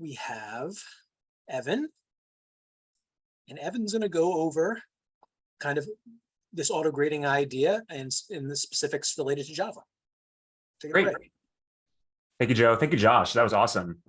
we have Evan. And Evan's going to go over kind of this auto grading idea and in the specifics related to Java. Take it Great. away. Thank you, Joe. Thank you, Josh. That was awesome.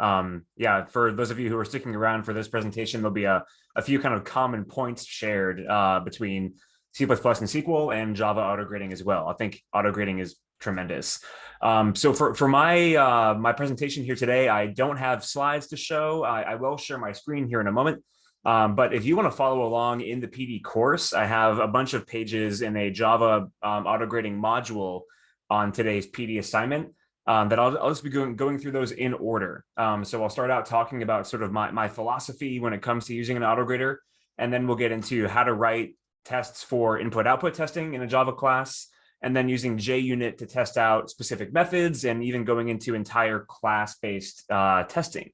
Yeah, for those of you who are sticking around for this presentation, there'll be a few kind of common points shared between C++ and SQL and Java auto grading as well. I think auto grading is tremendous. So for my my presentation here today, I don't have slides to show. I will share my screen here in a moment. But if you want to follow along in the PD course, I have a bunch of pages in a Java auto grading module on today's PD assignment. That I'll just be going through those in order. So I'll start out talking about sort of my philosophy when it comes to using an autograder, and then we'll get into how to write tests for input-output testing in a Java class, and then using JUnit to test out specific methods, and even going into entire class-based testing.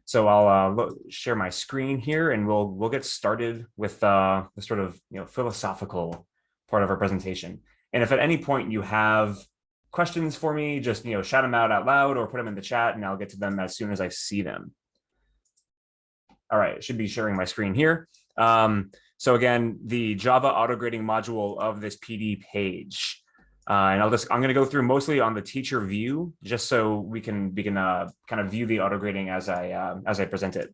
So I'll share my screen here, and we'll get started with the sort of philosophical part of our presentation. And if at any point you have questions for me, just shout them out loud or put them in the chat, and I'll get to them as soon as I see them. All right, I should be sharing my screen here. So again, the Java auto grading module of this PD page, and I'm going to go through mostly on the teacher view, just so we can kind of view the auto grading as I present it.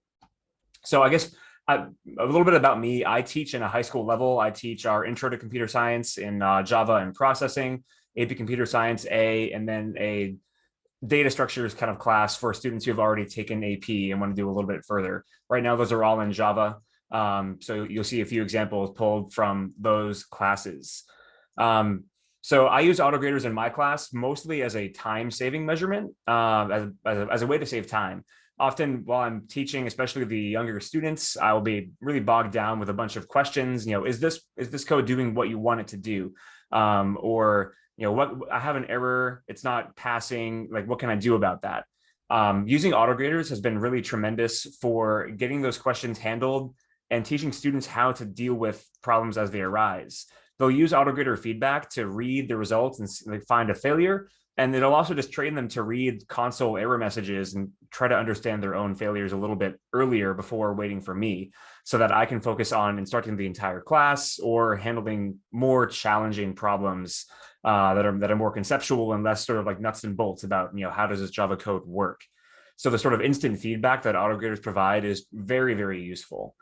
So I guess a little bit about me. I teach in a high school level. I teach our Intro to Computer Science in Java and Processing, AP Computer Science A, and then a data structures kind of class for students who have already taken AP and want to do a little bit further. Right now, those are all in Java. So you'll see a few examples pulled from those classes. So I use autograders in my class mostly as a time-saving measurement, as a way to save time. Often while I'm teaching, especially the younger students, I will be really bogged down with a bunch of questions. Is this code doing what you want it to do? Or what, I have an error, it's not passing, like what can I do about that? Using autograders has been really tremendous for getting those questions handled and teaching students how to deal with problems as they arise. They'll use autograder feedback to read the results and find a failure, and it'll also just train them to read console error messages and try to understand their own failures a little bit earlier before waiting for me, so that I can focus on instructing the entire class or handling more challenging problems that are more conceptual and less sort of like nuts and bolts about how does this Java code work. So the sort of instant feedback that autograders provide is very, very useful.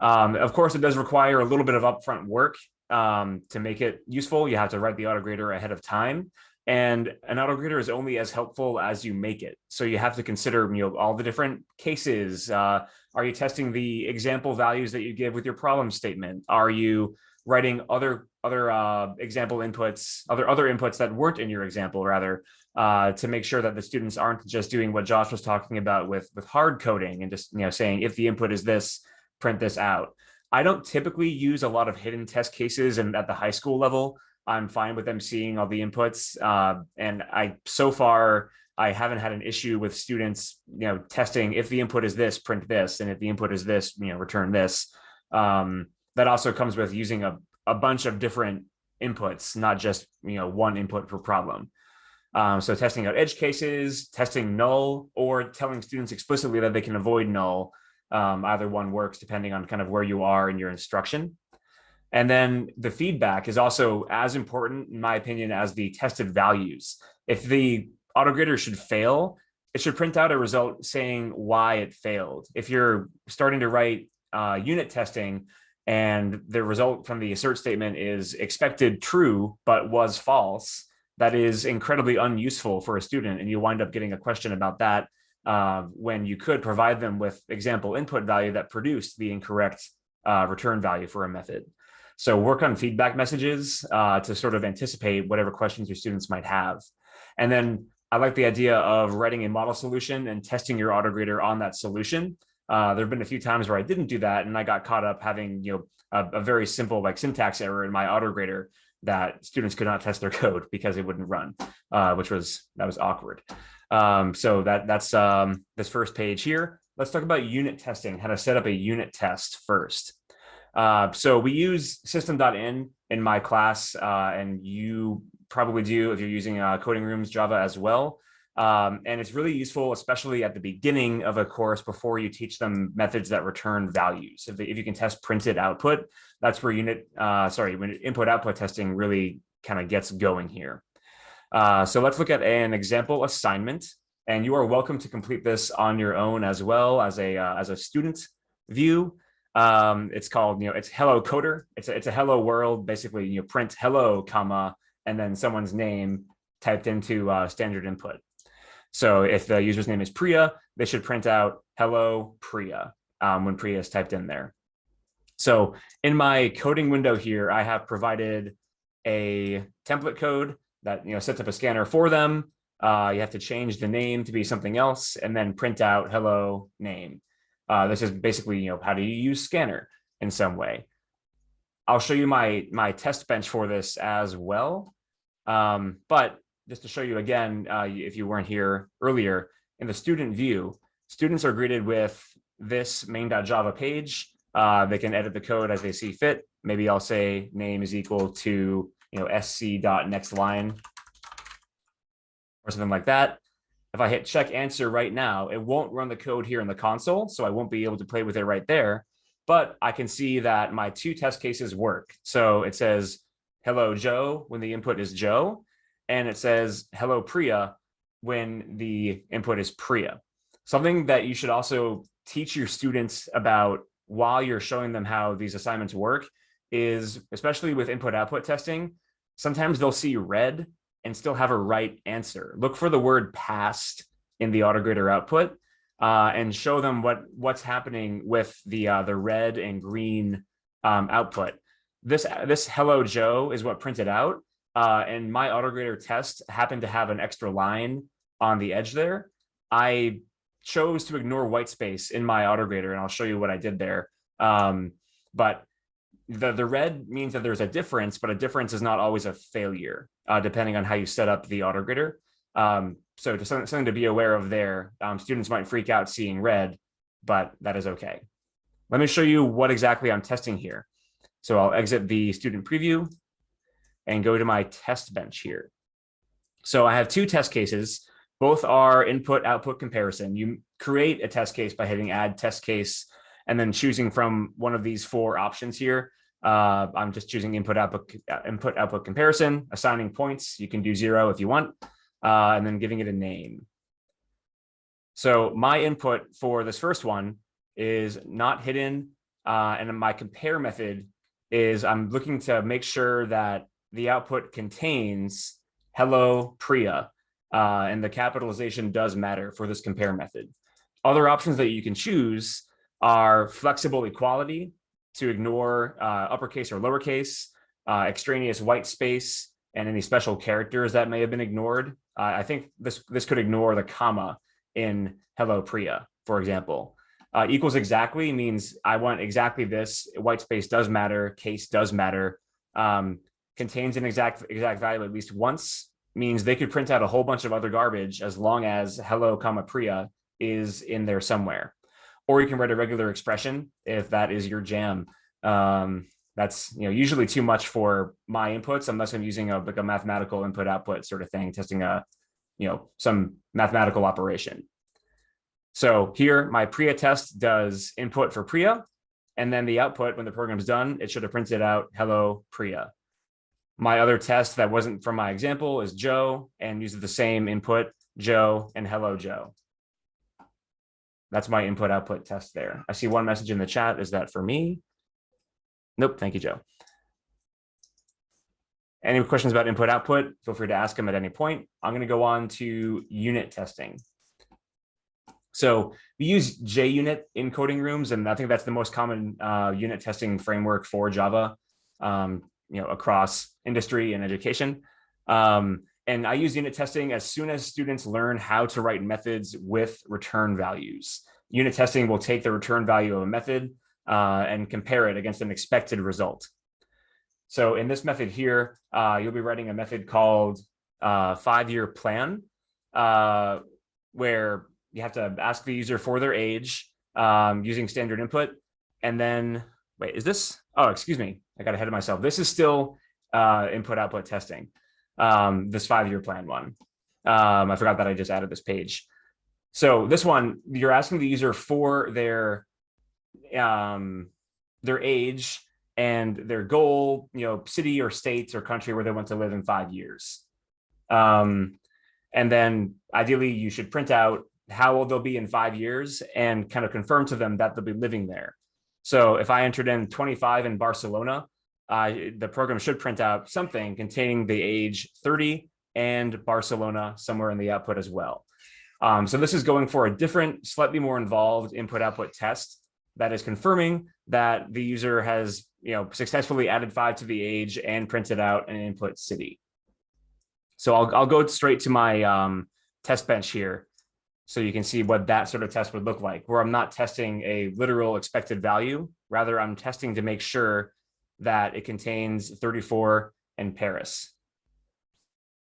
Of course, it does require a little bit of upfront work to make it useful. You have to write the autograder ahead of time, and an autograder is only as helpful as you make it. So you have to consider all the different cases. Are you testing the example values that you give with your problem statement? Are you writing other example inputs, other inputs that weren't in your example, rather, to make sure that the students aren't just doing what Josh was talking about with hard coding and just saying if the input is this, print this out. I don't typically use a lot of hidden test cases, and at the high school level, I'm fine with them seeing all the inputs. And so far, I haven't had an issue with students, testing if the input is this, print this, and if the input is this, return this. That also comes with using a bunch of different inputs, not just one input per problem. So testing out edge cases, testing null, or telling students explicitly that they can avoid null. Either one works depending on kind of where you are in your instruction. And then the feedback is also as important, in my opinion, as the tested values. If the autograder should fail, it should print out a result saying why it failed. If you're starting to write unit testing and the result from the assert statement is expected true, but was false, that is incredibly unuseful for a student. And you wind up getting a question about that when you could provide them with example input value that produced the incorrect return value for a method. So work on feedback messages to sort of anticipate whatever questions your students might have. And then I like the idea of writing a model solution and testing your autograder on that solution. There have been a few times where I didn't do that, and I got caught up having a very simple syntax error in my autograder that students could not test their code because it wouldn't run, that was awkward. So that's this first page here. Let's talk about unit testing, how to set up a unit test first. So we use system.in in my class, and you probably do if you're using Coding Rooms Java as well. And it's really useful, especially at the beginning of a course before you teach them methods that return values. If you can test printed output, that's where when input output testing really kind of gets going here. So let's look at an example assignment, and you are welcome to complete this on your own as well as a student view. It's called, it's hello coder. It's a hello world. Basically, print hello, comma, and then someone's name typed into standard input. So if the user's name is Priya, they should print out hello Priya when Priya is typed in there. So in my coding window here, I have provided a template code that sets up a scanner for them. You have to change the name to be something else and then print out hello name. This is basically how do you use scanner in some way. I'll show you my test bench for this as well. But just to show you again, if you weren't here earlier, in the student view, students are greeted with this main.java page. They can edit the code as they see fit. Maybe I'll say name is equal to sc.nextLine or something like that. If I hit check answer right now, it won't run the code here in the console, so I won't be able to play with it right there. But I can see that my two test cases work. So it says hello Joe when the input is Joe, and it says hello Priya when the input is Priya. Something that you should also teach your students about while you're showing them how these assignments work is, especially with input output testing, sometimes they'll see red and still have a right answer. Look for the word passed in the autograder output and show them what's happening with the red and green output. This hello Joe is what printed out. And my autograder test happened to have an extra line on the edge there. I chose to ignore white space in my autograder, and I'll show you what I did there. But the red means that there's a difference, but a difference is not always a failure, depending on how you set up the autograder. So just something to be aware of there. Students might freak out seeing red, but that is okay. Let me show you what exactly I'm testing here. So I'll exit the student preview and go to my test bench here. So I have two test cases. Both are input-output comparison. You create a test case by hitting add test case and then choosing from one of these four options here. I'm just choosing input-output comparison, assigning points. You can do 0 if you want, and then giving it a name. So my input for this first one is not hidden, and my compare method is I'm looking to make sure that the output contains hello Priya, and the capitalization does matter for this compare method. Other options that you can choose are flexible equality to ignore uppercase or lowercase, extraneous white space, and any special characters that may have been ignored. I think this could ignore the comma in hello Priya, for example. Equals exactly means I want exactly this. White space does matter. Case does matter. Contains an exact value at least once means they could print out a whole bunch of other garbage as long as hello comma Priya is in there somewhere. Or you can write a regular expression if that is your jam. That's usually too much for my inputs unless I'm using like a mathematical input output sort of thing, testing some mathematical operation. So here my Priya test does input for Priya, and then the output when the program's done, it should have printed out hello Priya. My other test that wasn't from my example is Joe and uses the same input, Joe and hello Joe. That's my input output test there. I see one message in the chat. Is that for me? Nope. Thank you, Joe. Any questions about input output? Feel free to ask them at any point. I'm going to go on to unit testing. So we use JUnit in coding rooms, and I think that's the most common unit testing framework for Java, across industry and education. And I use unit testing as soon as students learn how to write methods with return values. Unit testing will take the return value of a method and compare it against an expected result. So in this method here, you'll be writing a method called 5-year plan, where you have to ask the user for their age using standard input. And then, wait, is this? Oh, excuse me. I got ahead of myself. This is still input output testing, this 5-year plan one. I forgot that I just added this page. So this one, you're asking the user for their age and their goal, city or state or country where they want to live in 5 years. And then ideally you should print out how old they'll be in 5 years and kind of confirm to them that they'll be living there. So if I entered in 25 in Barcelona, the program should print out something containing the age 30 and Barcelona somewhere in the output as well. So this is going for a different, slightly more involved input-output test that is confirming that the user has successfully added 5 to the age and printed out an input city. So I'll go straight to my test bench here so you can see what that sort of test would look like, where I'm not testing a literal expected value. Rather, I'm testing to make sure that it contains 34 and Paris.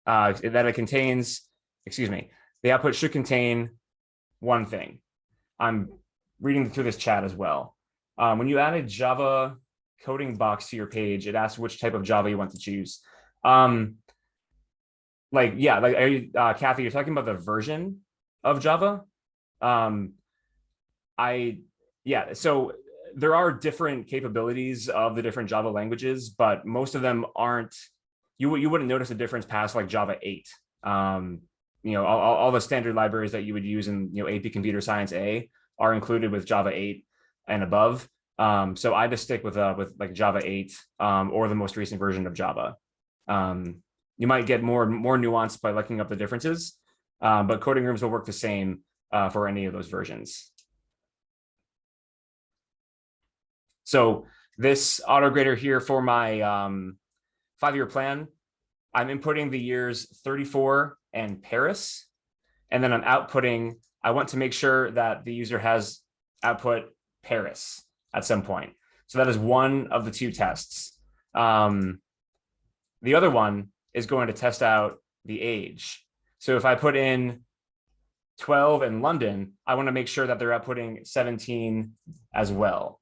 That it contains, the output should contain one thing. I'm reading through this chat as well. When you add a Java coding box to your page, it asks which type of Java you want to choose. Kathy, you're talking about the version of Java. So there are different capabilities of the different Java languages, but most of them aren't, you wouldn't notice a difference past like Java 8. All the standard libraries that you would use in AP Computer Science A are included with Java 8 and above. So I just stick with like Java 8 or the most recent version of Java. You might get more nuance by looking up the differences, but coding rooms will work the same for any of those versions. So this autograder here for my 5-year plan, I'm inputting the years 34 and Paris, and then I'm outputting, I want to make sure that the user has output Paris at some point. So that is one of the 2 tests. The other one is going to test out the age. So if I put in 12 in London, I want to make sure that they're outputting 17 as well.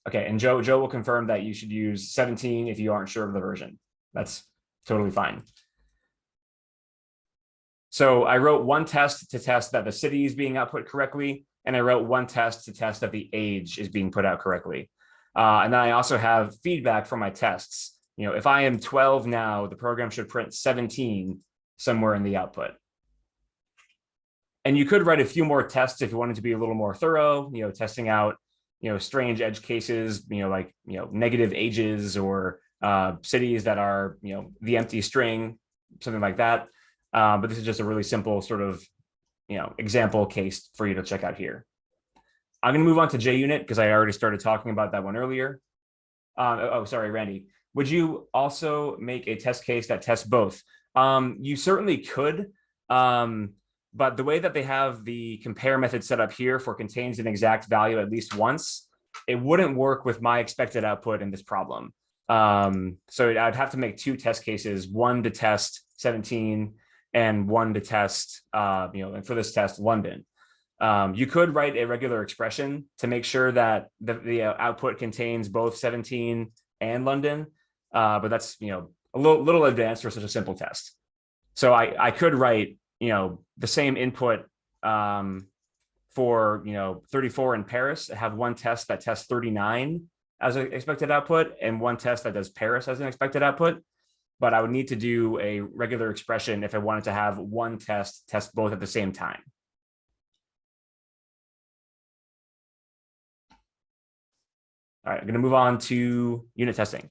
Okay, and Joe will confirm that you should use 17 if you aren't sure of the version. That's totally fine. So I wrote one test to test that the city is being output correctly, and I wrote one test to test that the age is being put out correctly. And then I also have feedback from my tests. If I am 12 now, the program should print 17 somewhere in the output. And you could write a few more tests if you wanted to be a little more thorough, testing out, strange edge cases, like, negative ages or cities that are, the empty string, something like that. But this is just a really simple sort of, example case for you to check out here. I'm going to move on to JUnit because I already started talking about that one earlier. Sorry, Randy. Would you also make a test case that tests both? You certainly could, but the way that they have the compare method set up here for contains an exact value at least once, it wouldn't work with my expected output in this problem. So I'd have to make 2 test cases, one to test 17 and one to test, and for this test, London. You could write a regular expression to make sure that the output contains both 17 and London, but that's a little advanced for such a simple test. So I could write the same input for 34 in Paris. I have one test that tests 39 as an expected output and one test that does Paris as an expected output. But I would need to do a regular expression if I wanted to have one test test both at the same time. All right, I'm going to move on to unit testing.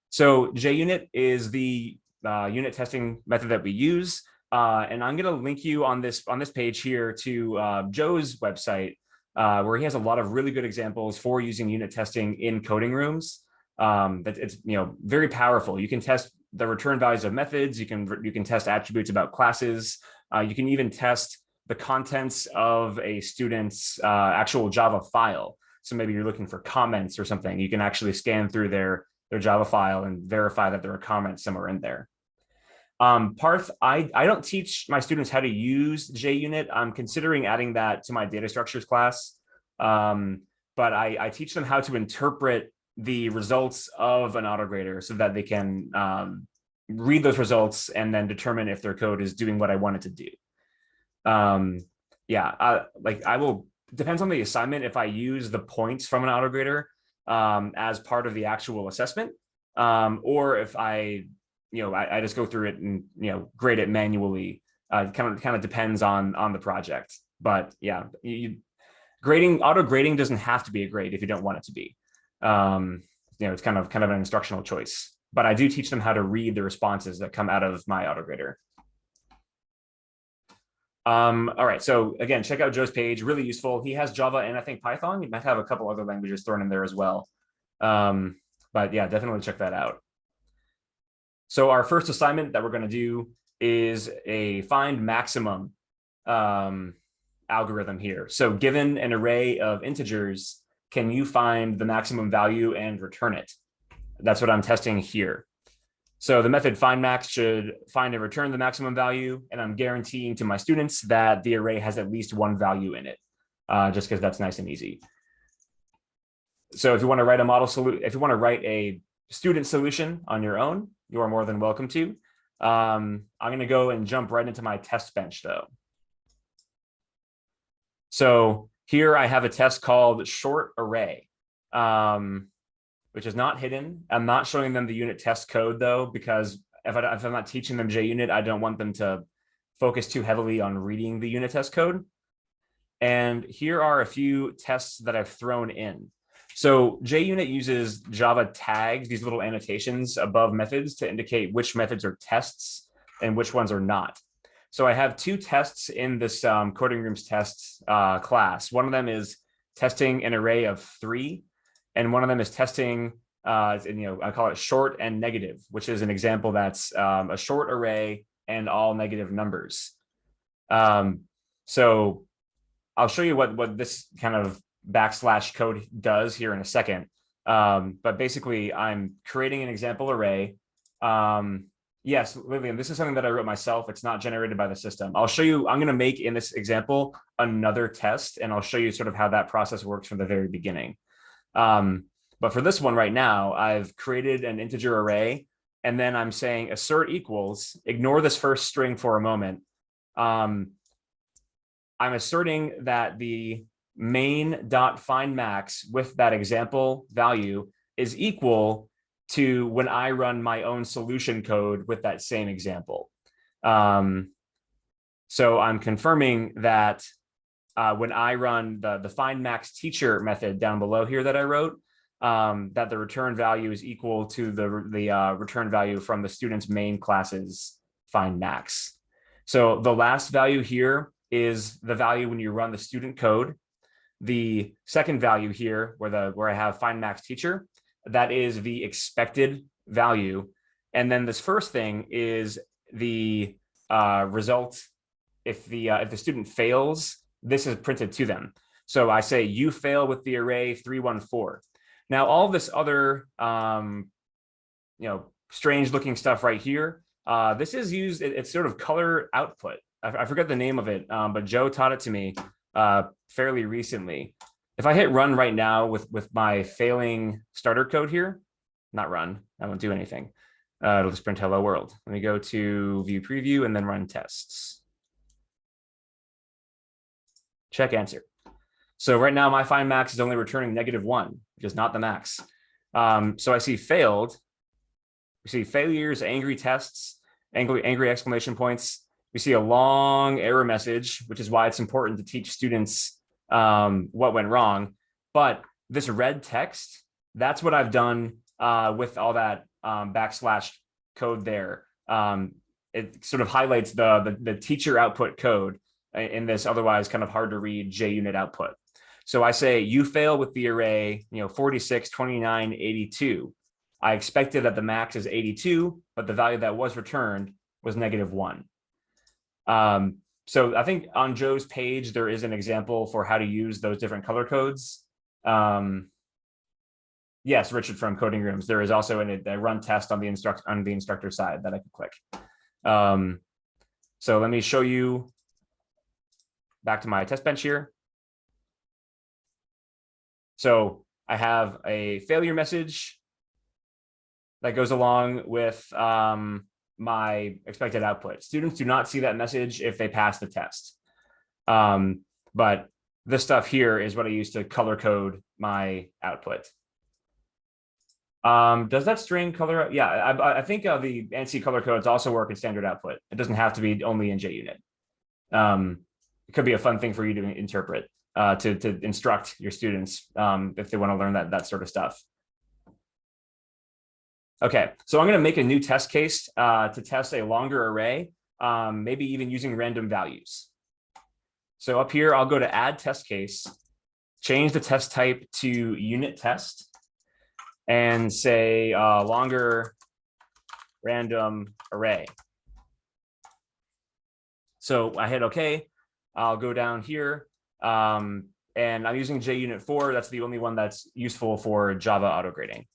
So JUnit is the unit testing method that we use. And I'm going to link you on this page here to Joe's website, where he has a lot of really good examples for using unit testing in coding rooms. That it's very powerful. You can test the return values of methods. You can test attributes about classes. You can even test the contents of a student's actual Java file. So maybe you're looking for comments or something. You can actually scan through their Java file and verify that there are comments somewhere in there. Parth, I don't teach my students how to use JUnit. I'm considering adding that to my data structures class. But I teach them how to interpret the results of an autograder so that they can read those results and then determine if their code is doing what I want it to do. I will, depends on the assignment, if I use the points from an autograder as part of the actual assessment, or if I just go through it and grade it manually. Kind of depends on the project. But yeah, auto grading doesn't have to be a grade if you don't want it to be. It's kind of an instructional choice. But I do teach them how to read the responses that come out of my autograder. All right, so again, check out Joe's page, really useful. He has Java and I think Python. He might have a couple other languages thrown in there as well. But yeah, definitely check that out. So our first assignment that we're going to do is a find maximum algorithm here. So given an array of integers, can you find the maximum value and return it? That's what I'm testing here. So the method findMax should find and return the maximum value, and I'm guaranteeing to my students that the array has at least one value in it, just because that's nice and easy. So if you want to write a model solution, if you want to write a student solution on your own, you are more than welcome to. I'm going to go and jump right into my test bench though. So here I have a test called short array, which is not hidden. I'm not showing them the unit test code though, because if I'm not teaching them JUnit, I don't want them to focus too heavily on reading the unit test code. And here are a few tests that I've thrown in. So JUnit uses Java tags, these little annotations above methods to indicate which methods are tests and which ones are not. So I have two tests in this coding rooms tests class. One of them is testing an array of 3, and one of them is testing, I call it short and negative, which is an example that's a short array and all negative numbers. So I'll show you what this kind of / code does here in a second. But basically, I'm creating an example array. Yes, Lillian, this is something that I wrote myself. It's not generated by the system. I'll show you, I'm going to make in this example another test, and I'll show you sort of how that process works from the very beginning. But for this one right now, I've created an integer array, and then I'm saying assert equals, ignore this first string for a moment. I'm asserting that the main.findMax with that example value is equal to when I run my own solution code with that same example. So I'm confirming that when I run the findMax teacher method down below here that I wrote, that the return value is equal to the return value from the student's main class's findMax. So the last value here is the value when you run the student code. The second value here, where I have findMax teacher, that is the expected value. And then this first thing is the result. If the student fails, this is printed to them. So I say you fail with the array 314. Now all this other strange looking stuff right here, this is used, it's sort of color output. I forget the name of it, but Joe taught it to me fairly recently. If I hit run right now with my failing starter code here, not run, I won't do anything. It'll just print hello world. Let me go to view preview and then run tests. Check answer. So right now my findMax is only returning -1, which is not the max. So I see failed. We see failures, angry tests, angry exclamation points. We see a long error message, which is why it's important to teach students what went wrong. But this red text, that's what I've done with all that / code there. It sort of highlights the teacher output code in this otherwise kind of hard to read JUnit output. So I say you fail with the array 46, 29, 82. I expected that the max is 82, but the value that was returned was -1. So I think on Joe's page, there is an example for how to use those different color codes. Yes, Richard from Coding Rooms. There is also a run test on the instructor side that I could click. So let me show you back to my test bench here. So I have a failure message that goes along with my expected output. Students do not see that message if they pass the test. But this stuff here is what I use to color code my output. Does that string color? Yeah, I think the ANSI color codes also work in standard output. It doesn't have to be only in JUnit. It could be a fun thing for you to interpret, to instruct your students if they want to learn that sort of stuff. Okay, so I'm going to make a new test case to test a longer array, maybe even using random values. So up here, I'll go to add test case, change the test type to unit test, and say longer random array. So I hit OK. I'll go down here, and I'm using JUnit 4. That's the only one that's useful for Java autograding.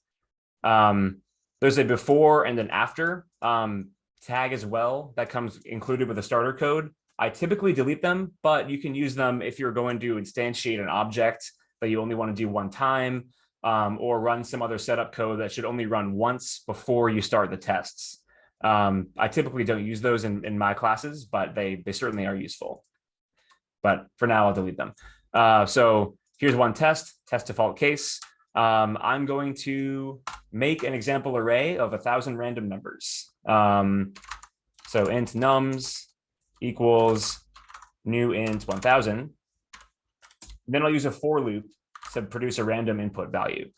There's a before and an after tag as well that comes included with the starter code. I typically delete them, but you can use them if you're going to instantiate an object that you only want to do one time, or run some other setup code that should only run once before you start the tests. I typically don't use those in my classes, but they certainly are useful. But for now, I'll delete them. So here's one test default case. I'm going to make an example array of 1,000 random numbers. So int nums equals new int 1,000. Then I'll use a for loop to produce a random input value.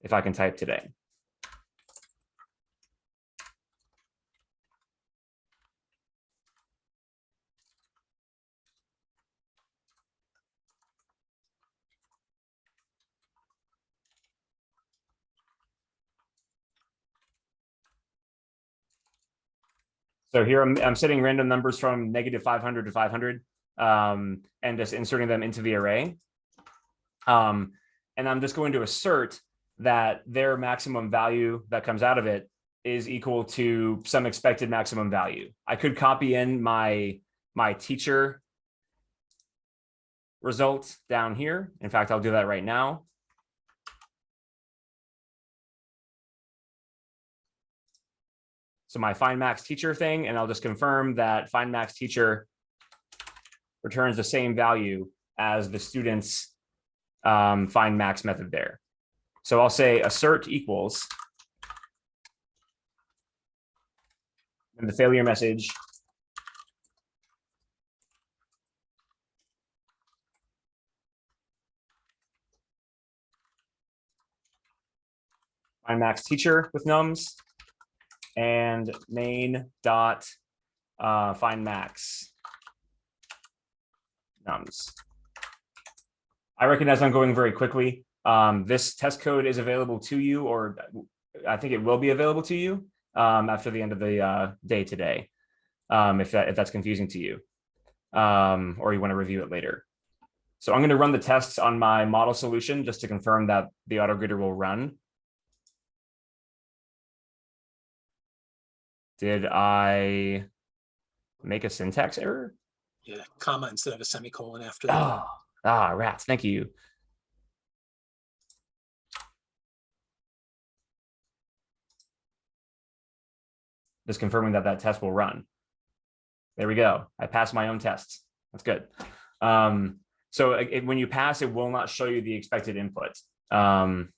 If I can type today. So here I'm setting random numbers from -500 to 500 and just inserting them into the array. And I'm just going to assert that their maximum value that comes out of it is equal to some expected maximum value. I could copy in my teacher result down here. In fact, I'll do that right now. So my find max teacher thing, and I'll just confirm that find max teacher returns the same value as the student's find max method there. So I'll say assert equals, and the failure message find max teacher with nums, and main dot find max nums. I recognize I'm going very quickly. This test code is available to you, or I think it will be available to you after the end of the day today, if that's confusing to you, or you want to review it later. So I'm going to run the tests on my model solution just to confirm that the autograder will run. Did I make a syntax error? Yeah, comma instead of a semicolon after that. Rats, thank you. Just confirming that that test will run. There we go. I passed my own tests. That's good. So when you pass, it will not show you the expected input,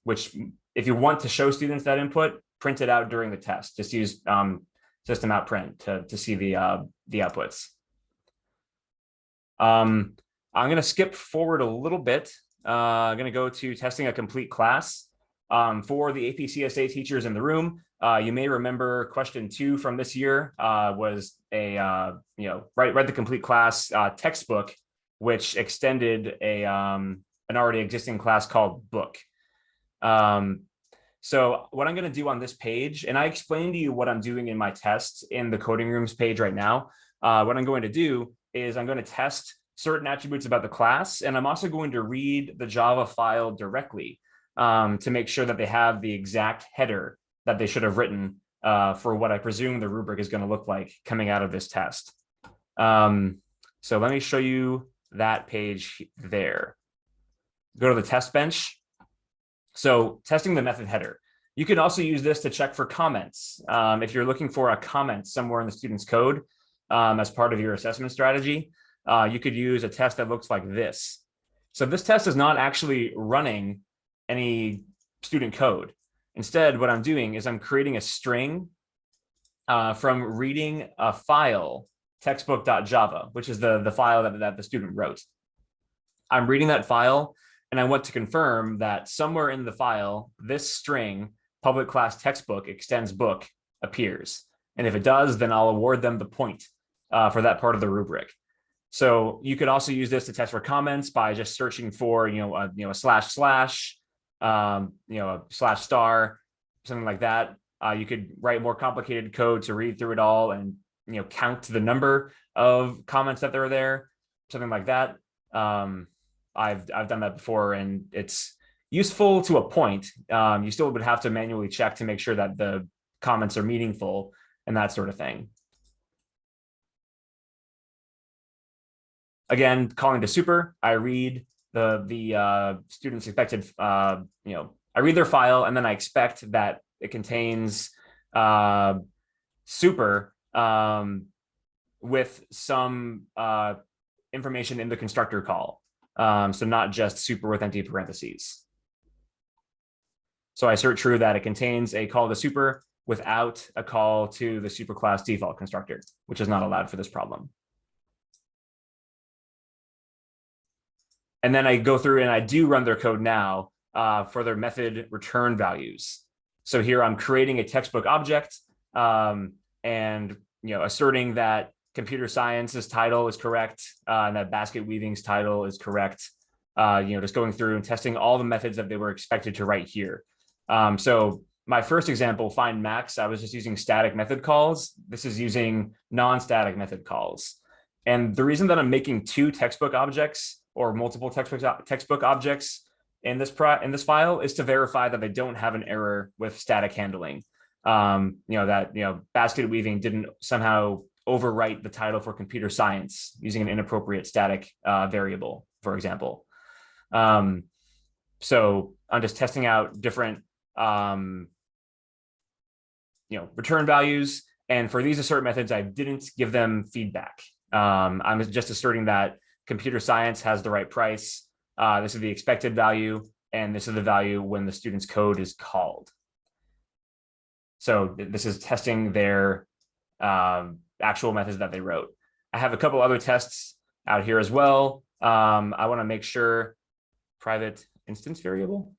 which if you want to show students that input, print it out during the test. Just use system out print to see the outputs. I'm going to skip forward a little bit. I'm going to go to testing a complete class. For the APCSA teachers in the room, you may remember question 2 from this year was a write the complete class textbook, which extended an already existing class called book. So what I'm going to do on this page, and I explained to you what I'm doing in my tests in the coding rooms page right now. What I'm going to do is I'm going to test certain attributes about the class, and I'm also going to read the Java file directly to make sure that they have the exact header that they should have written for what I presume the rubric is going to look like coming out of this test. So let me show you that page there. Go to the test bench, So testing the method header. You can also use this to check for comments. If you're looking for a comment somewhere in the student's code as part of your assessment strategy, you could use a test that looks like this. So this test is not actually running any student code. Instead, what I'm doing is I'm creating a string from reading a file, textbook.java, which is the file that the student wrote. I'm reading that file, and I want to confirm that somewhere in the file, this string, public class textbook extends book, appears. And if it does, then I'll award them the point for that part of the rubric. So you could also use this to test for comments by just searching for, a slash slash, a slash star, something like that. You could write more complicated code to read through it all and, count the number of comments that are there, something like that. I've done that before, and it's useful to a point. You still would have to manually check to make sure that the comments are meaningful and that sort of thing. Again, calling to super, I read the student's expected, I read their file, and then I expect that it contains super with some information in the constructor call. So not just super with empty parentheses. So I assert true that it contains a call to super without a call to the superclass default constructor, which is not allowed for this problem. And then I go through and I do run their code now for their method return values. So here I'm creating a textbook object and asserting that computer science's title is correct and that basket weaving's title is correct. Just going through and testing all the methods that they were expected to write here. So my first example, find max, I was just using static method calls. This is using non-static method calls. And the reason that I'm making two textbook objects or multiple textbook objects in this file is to verify that they don't have an error with static handling. Basket weaving didn't somehow overwrite the title for computer science using an inappropriate static variable, for example. So I'm just testing out different return values. And for these assert methods, I didn't give them feedback. I'm just asserting that computer science has the right price. This is the expected value, and this is the value when the student's code is called. So this is testing their actual methods that they wrote. I have a couple other tests out here as well. I want to make sure private instance variable.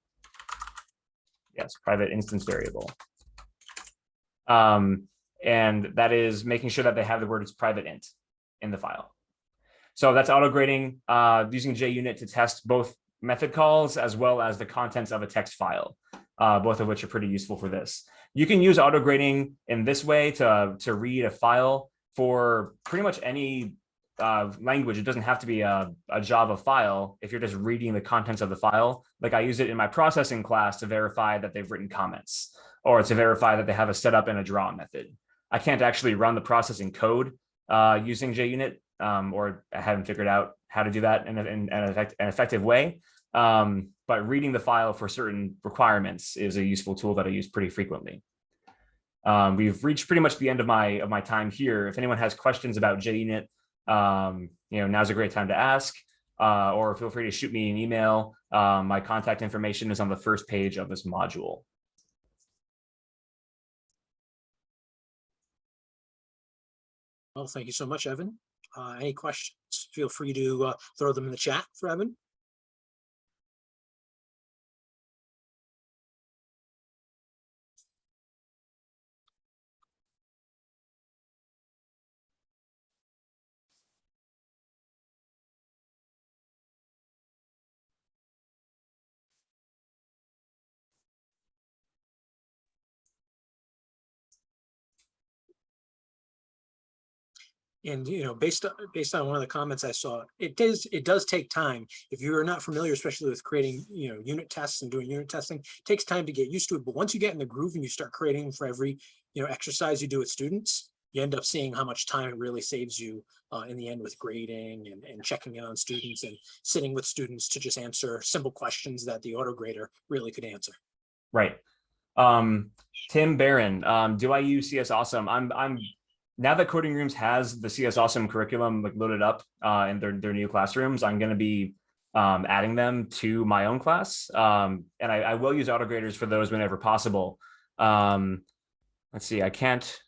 Yes, private instance variable. And that is making sure that they have the words private int in the file. So that's auto grading using JUnit to test both method calls as well as the contents of a text file, both of which are pretty useful for this. You can use auto grading in this way to read a file for pretty much any language. It doesn't have to be a Java file if you're just reading the contents of the file. Like I use it in my processing class to verify that they've written comments or to verify that they have a setup and a draw method. I can't actually run the processing code using JUnit, or I haven't figured out how to do that in an effective way. But reading the file for certain requirements is a useful tool that I use pretty frequently. We've reached pretty much the end of my time here. If anyone has questions about JUnit, now's a great time to ask, or feel free to shoot me an email. My contact information is on the first page of this module. Well, thank you so much, Evan. Any questions? Feel free to throw them in the chat for Evan. And based on one of the comments I saw, it does take time. If you're not familiar, especially with creating unit tests and doing unit testing, it takes time to get used to it. But once you get in the groove and you start creating for every exercise you do with students, you end up seeing how much time it really saves you in the end with grading and checking in on students and sitting with students to just answer simple questions that the autograder really could answer. Right. Tim Barron, do I use CS Awesome? I'm now that Coding Rooms has the CS Awesome curriculum like loaded up in their new classrooms, I'm going to be adding them to my own class. And I will use autograders for those whenever possible. Let's see, I can't.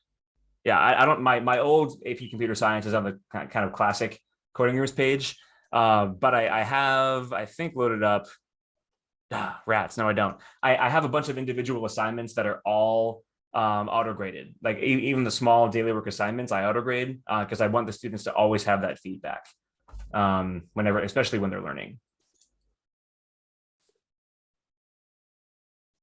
Yeah, I don't. My old AP Computer Science is on the kind of classic Coding Rooms page, but I have, I think, loaded up. Rats. No, I don't. I have a bunch of individual assignments that are all auto graded. Like even the small daily work assignments, I auto grade because I want the students to always have that feedback whenever, especially when they're learning.